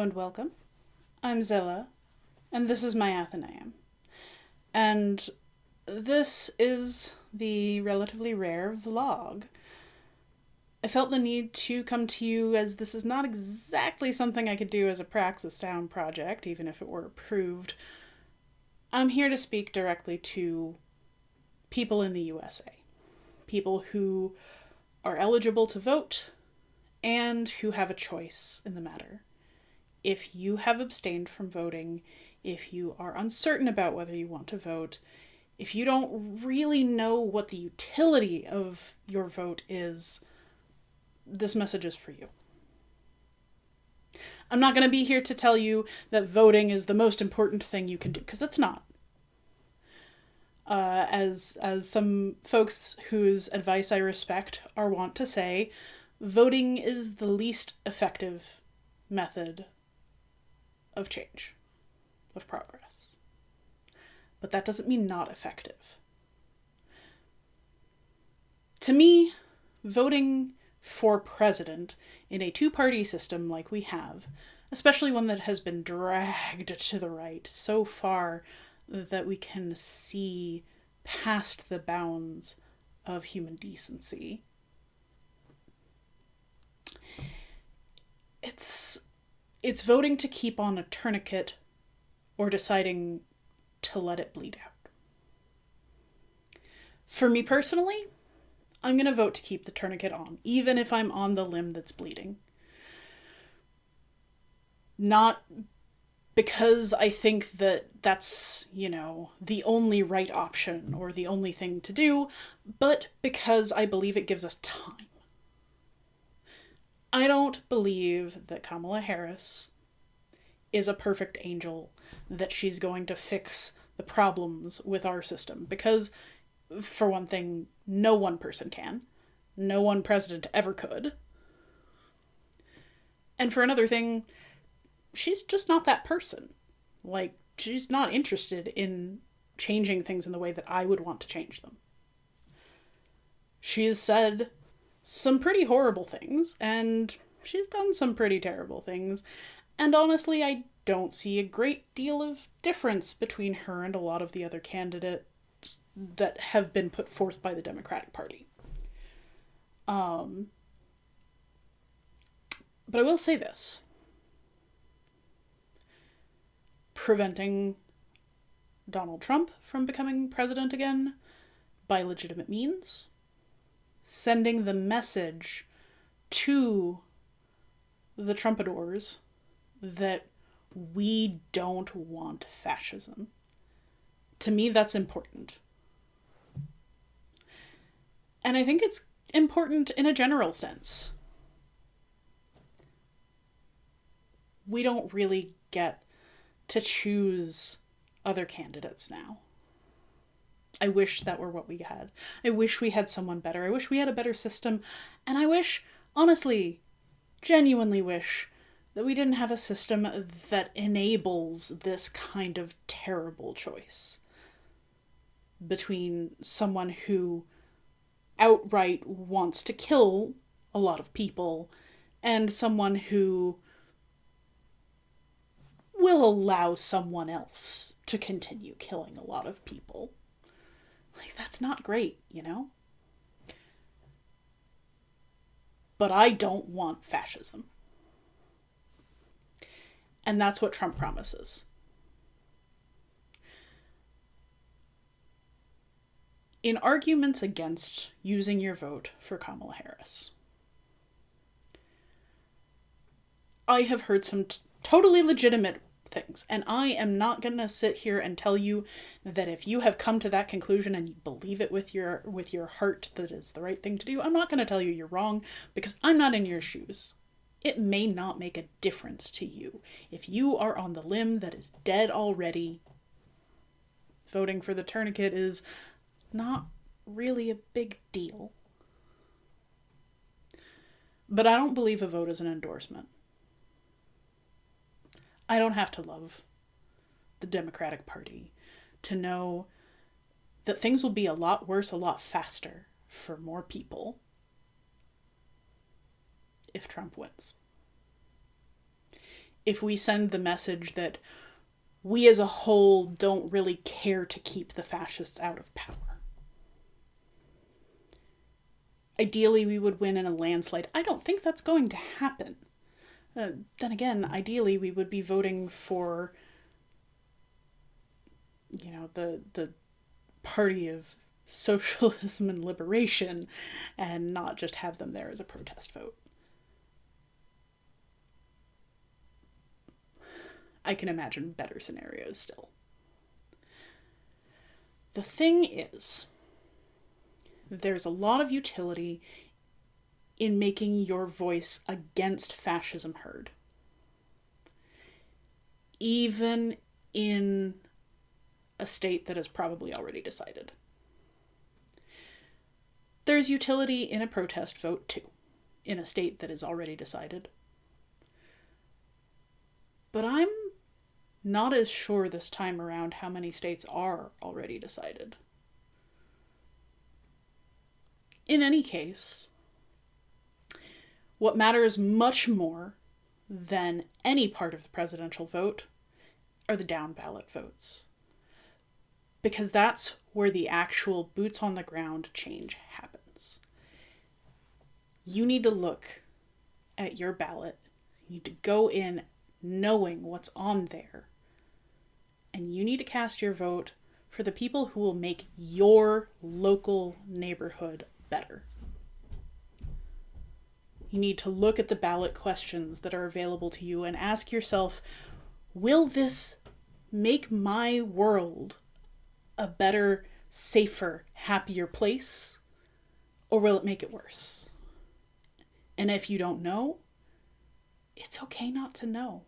and welcome. I'm Zilla, and this is my Athenaeum. And this is the relatively rare vlog. I felt the need to come to you as this is not exactly something I could do as a Praxis Sound project, even if it were approved. I'm here to speak directly to people in the USA. People who are eligible to vote and who have a choice in the matter. If you have abstained from voting, if you are uncertain about whether you want to vote, if you don't really know what the utility of your vote is, this message is for you. I'm not going to be here to tell you that voting is the most important thing you can do, because it's not. As some folks whose advice I respect are wont to say, voting is the least effective method of change, of progress. But that doesn't mean not effective. To me, voting for president in a two-party system like we have, especially one that has been dragged to the right so far that we can see past the bounds of human decency, it's voting to keep on a tourniquet or deciding to let it bleed out. For me personally, I'm going to vote to keep the tourniquet on, even if I'm on the limb that's bleeding. Not because I think that that's, the only right option or the only thing to do, but because I believe it gives us time. I don't believe that Kamala Harris is a perfect angel, that she's going to fix the problems with our system, because, for one thing, no one person can. No one president ever could. And for another thing, she's just not that person. She's not interested in changing things in the way that I would want to change them. She has said some pretty horrible things, and she's done some pretty terrible things, and honestly, I don't see a great deal of difference between her and a lot of the other candidates that have been put forth by the Democratic Party. But I will say this. Preventing Donald Trump from becoming president again by legitimate means, sending the message to the Trumpadors that we don't want fascism. To me, that's important. And I think it's important in a general sense. We don't really get to choose other candidates now. I wish that were what we had. I wish we had someone better. I wish we had a better system. And I wish, honestly, genuinely wish, that we didn't have a system that enables this kind of terrible choice between someone who outright wants to kill a lot of people and someone who will allow someone else to continue killing a lot of people. That's not great, But I don't want fascism. And that's what Trump promises. In arguments against using your vote for Kamala Harris, I have heard some totally legitimate things, and I am not going to sit here and tell you that if you have come to that conclusion and you believe it with your heart that is the right thing to do, I'm not going to tell you you're wrong, because I'm not in your shoes. It may not make a difference to you. If you are on the limb that is dead already, voting for the tourniquet is not really a big deal. But I don't believe a vote is an endorsement. I don't have to love the Democratic Party to know that things will be a lot worse, a lot faster for more people if Trump wins. if we send the message that we as a whole don't really care to keep the fascists out of power. Ideally, we would win in a landslide. I don't think that's going to happen. Then again, ideally, we would be voting for, the party of socialism and liberation, and not just have them there as a protest vote. I can imagine better scenarios still. The thing is, there's a lot of utility in making your voice against fascism heard. Even in a state that is probably already decided. There's utility in a protest vote too, in a state that is already decided. But I'm not as sure this time around how many states are already decided. In any case, what matters much more than any part of the presidential vote are the down ballot votes. Because that's where the actual boots on the ground change happens. You need to look at your ballot. You need to go in knowing what's on there. And you need to cast your vote for the people who will make your local neighborhood better. You need to look at the ballot questions that are available to you and ask yourself, will this make my world a better, safer, happier place? Or will it make it worse? And if you don't know, it's okay not to know.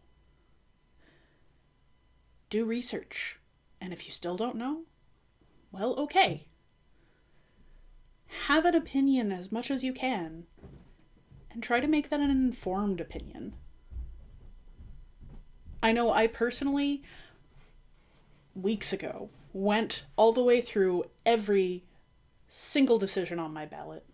Do research. And if you still don't know, well, okay. Have an opinion as much as you can, and try to make that an informed opinion. I know I personally, weeks ago, went all the way through every single decision on my ballot.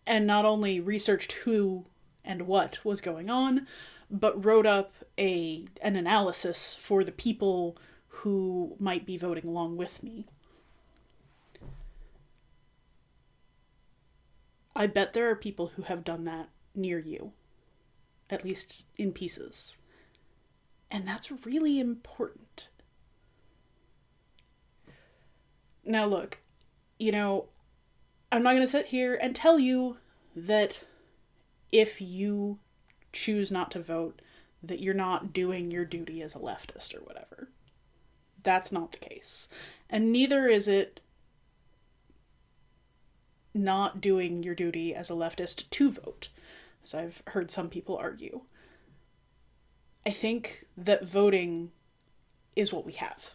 And not only researched who and what was going on, but wrote up an analysis for the people who might be voting along with me. I bet there are people who have done that near you, at least in pieces. And that's really important. Now look, I'm not going to sit here and tell you that if you choose not to vote, that you're not doing your duty as a leftist or whatever. That's not the case. And neither is it not doing your duty as a leftist to vote, as I've heard some people argue. I think that voting is what we have.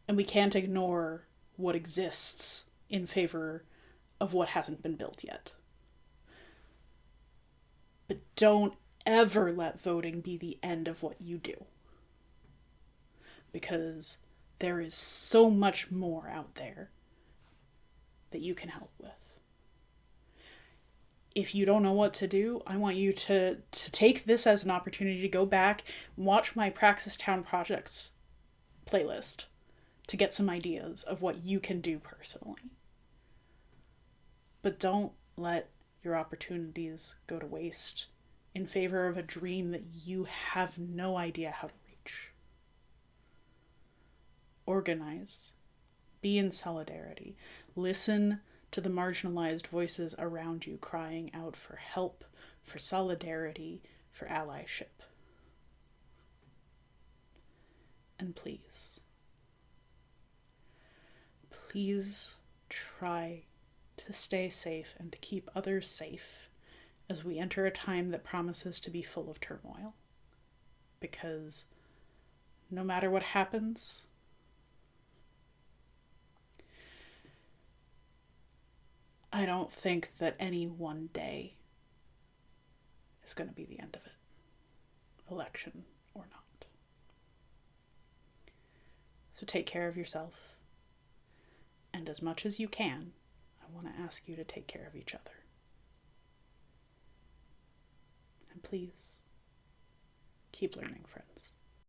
And we can't ignore what exists in favor of what hasn't been built yet. But don't ever let voting be the end of what you do. Because there is so much more out there that you can help with. If you don't know what to do, I want you to take this as an opportunity to go back and watch my Praxis Town Projects playlist to get some ideas of what you can do personally. But don't let your opportunities go to waste in favor of a dream that you have no idea how to reach. Organize. Be in solidarity. Listen to the marginalized voices around you crying out for help, for solidarity, for allyship. And please try to stay safe and to keep others safe as we enter a time that promises to be full of turmoil. Because no matter what happens, I don't think that any one day is going to be the end of it, election or not. So take care of yourself, and as much as you can, I want to ask you to take care of each other. And please, keep learning, friends.